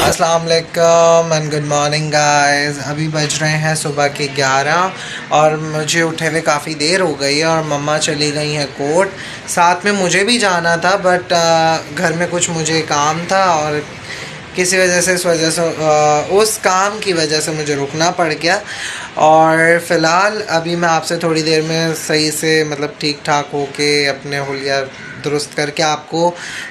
अस्सलाम वालेकुम and good morning guys. अभी बज रहे हैं सुबह के 11 और मुझे उठे हुए काफ़ी देर हो गई है और मम्मा चली गई हैं कोर्ट। साथ में मुझे भी जाना था बट घर में कुछ मुझे काम था और किसी वजह से उस काम की वजह से मुझे रुकना पड़ गया। और फ़िलहाल अभी मैं आपसे थोड़ी देर में सही से मतलब ठीक ठाक होके अपने हुलिया दुरुस्त करके आपको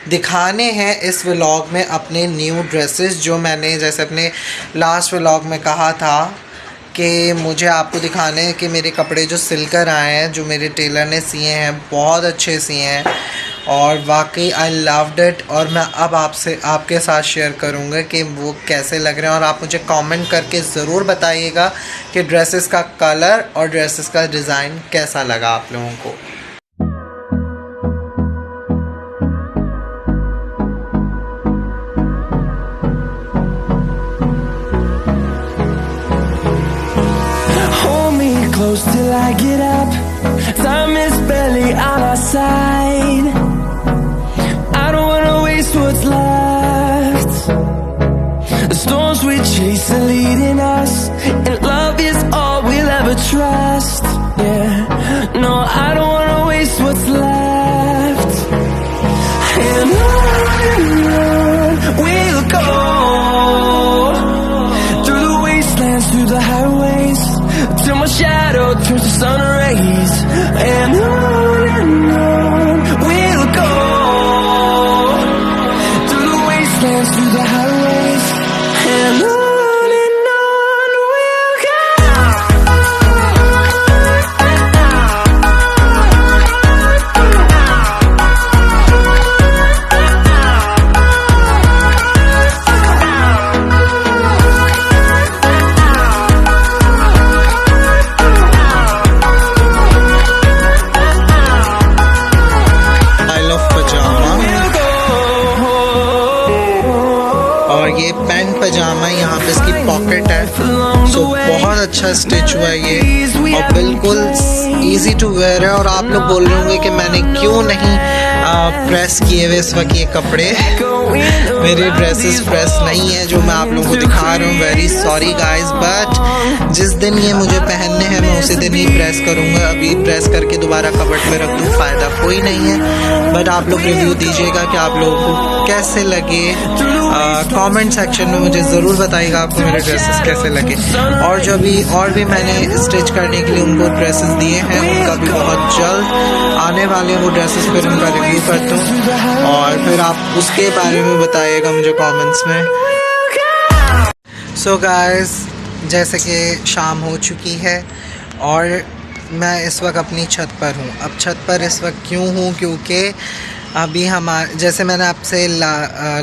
दिखाने हैं इस व्लॉग में अपने न्यू ड्रेसेस, जो मैंने जैसे अपने लास्ट व्लॉग में कहा था कि मुझे आपको दिखाने हैं कि मेरे कपड़े जो सिलकर आए हैं, जो मेरे टेलर ने सिए हैं, बहुत अच्छे सिए हैं और वाकई आई लव्ड इट। और मैं अब आपसे आपके साथ शेयर करूँगा कि वो कैसे लग रहे हैं और आप मुझे कमेंट करके ज़रूर बताइएगा कि ड्रेसेस का कलर और ड्रेसेस का डिज़ाइन कैसा लगा आप लोगों को। Close till I get up. Time is barely on our side. I don't wanna waste what's left. The storms we chase are leading us, and love is all we'll ever trust. Yeah, no, I don't wanna waste what's left. And on we'll go, through the wastelands, through the highways, till my shadow turns to sun rays. And on we'll go, through the wastelands, through the highways. And on we'll go. और ये pant पजामा, यहाँ पे इसकी pocket है, सो बहुत अच्छा stitch हुआ है ये और बिल्कुल इजी टू वेयर है। और आप लोग बोल रहे होंगे कि मैंने क्यों नहीं प्रेस किए हुए इस वक्त ये कपड़े। मेरे ड्रेसेस प्रेस नहीं है जो मैं आप लोगों को दिखा रहा हूँ, वेरी सॉरी गाइस, बट जिस दिन ये मुझे पहनने हैं मैं उसी दिन ही प्रेस करूँगा। अभी प्रेस करके दोबारा कबर्ड में रख दूँ, फ़ायदा कोई नहीं है। बट आप लोग रिव्यू दीजिएगा कि आप लोगों को कैसे लगे, कमेंट सेक्शन में मुझे ज़रूर बताइएगा आपको मेरे ड्रेसेस कैसे लगे। और जो भी मैंने स्टिच करने के लिए उनको ड्रेसेस दिए हैं, उनका भी बहुत जल्द आने वाले वो ड्रेसेस, फिर उनका रिव्यू करता हूँ और फिर आप उसके बारे में बताइएगा मुझे कमेंट्स में। सो गाइस, जैसे कि शाम हो चुकी है और मैं इस वक्त अपनी छत पर हूँ। अब छत पर इस वक्त क्यों हूँ, क्योंकि अभी जैसे मैंने आपसे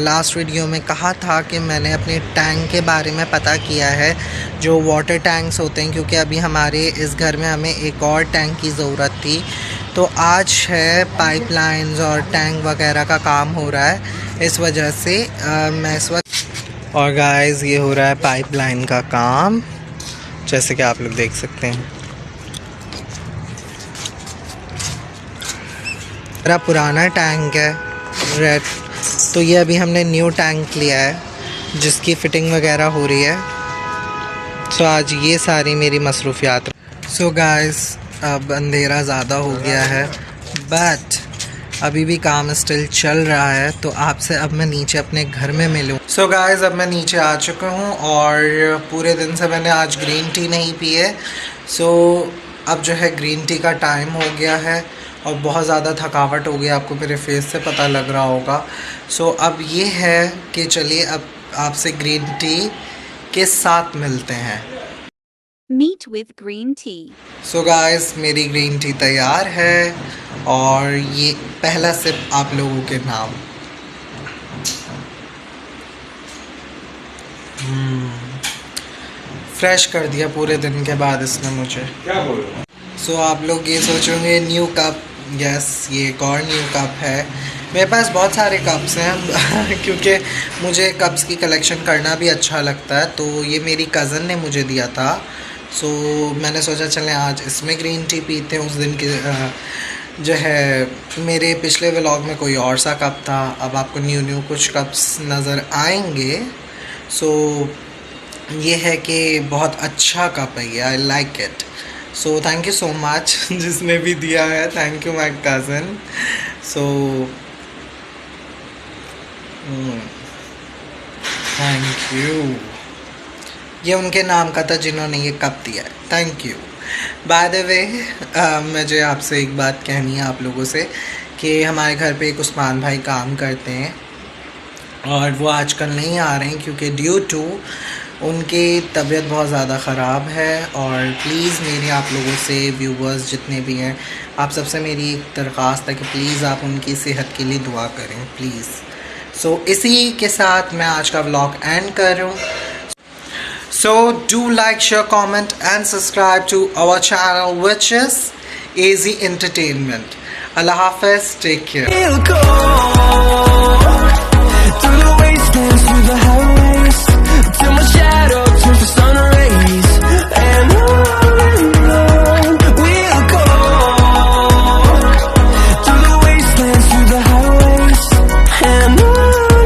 लास्ट वीडियो में कहा था कि मैंने अपने टैंक के बारे में पता किया है, जो वाटर टैंक्स होते हैं, क्योंकि अभी हमारे इस घर में हमें एक और टैंक की ज़रूरत थी। तो आज है पाइपलाइंस और टैंक वगैरह का काम हो रहा है, इस वजह से मैं इस वक्त। और गाइस, ये हो रहा है पाइपलाइन का काम, जैसे कि आप लोग देख सकते हैं। मेरा पुराना टैंक है रेड, तो ये अभी हमने न्यू टैंक लिया है जिसकी फ़िटिंग वगैरह हो रही है। सो आज ये सारी मेरी मसरूफियात। सो गाइस, अब अंधेरा ज़्यादा हो गया है बट अभी भी काम स्टिल चल रहा है, तो आपसे अब मैं नीचे अपने घर में मिलूँ। सो गाइस, अब मैं नीचे आ चुका हूँ और पूरे दिन से मैंने आज ग्रीन टी नहीं पी है। सो अब जो है ग्रीन टी का टाइम हो गया है और बहुत ज़्यादा थकावट हो गई, आपको मेरे फेस से पता लग रहा होगा। सो अब ये है कि चलिए अब आपसे ग्रीन टी के साथ मिलते हैं। Meet with green tea. So guys, मेरी ग्रीन टी तैयार है और ये पहला सिप आप लोगों के नाम। फ्रेश कर दिया पूरे दिन के बाद इसने मुझे। क्या बोल रहे हो? सो आप लोग ये सोचोगे न्यू कप, यस ये एक और न्यू कप है। मेरे पास बहुत सारे कप्स हैं क्योंकि मुझे कप्स की कलेक्शन करना भी अच्छा लगता है, तो ये मेरी कज़न ने मुझे दिया था। सो मैंने सोचा चलें आज इसमें ग्रीन टी पीते हैं। उस दिन की जो है मेरे पिछले व्लॉग में कोई और सा कप था, अब आपको न्यू कुछ कप्स नज़र आएंगे। सो ये है कि बहुत अच्छा कप है ये, I like it. So thank you so much जिसने भी दिया है, thank you my cousin. So thank you, ये उनके नाम का था जिन्होंने ये कप दिया है, thank you. By the way मुझे आपसे एक बात कहनी है आप लोगों से कि हमारे घर पे एक उस्मान भाई काम करते हैं और वो आजकल नहीं आ रहे हैं क्योंकि ड्यू टू उनकी तबीयत बहुत ज़्यादा ख़राब है। और प्लीज़ मेरे आप लोगों से व्यूवर्स जितने भी हैं, आप सबसे मेरी एक दरख्वास्त है कि प्लीज़ आप उनकी सेहत के लिए दुआ करें प्लीज़। सो इसी के साथ मैं आज का व्लॉग एंड कर रहा हूँ। So do like, share, comment and subscribe to our channel which is AZ Entertainment. Allah Hafiz, take care. Feel cold.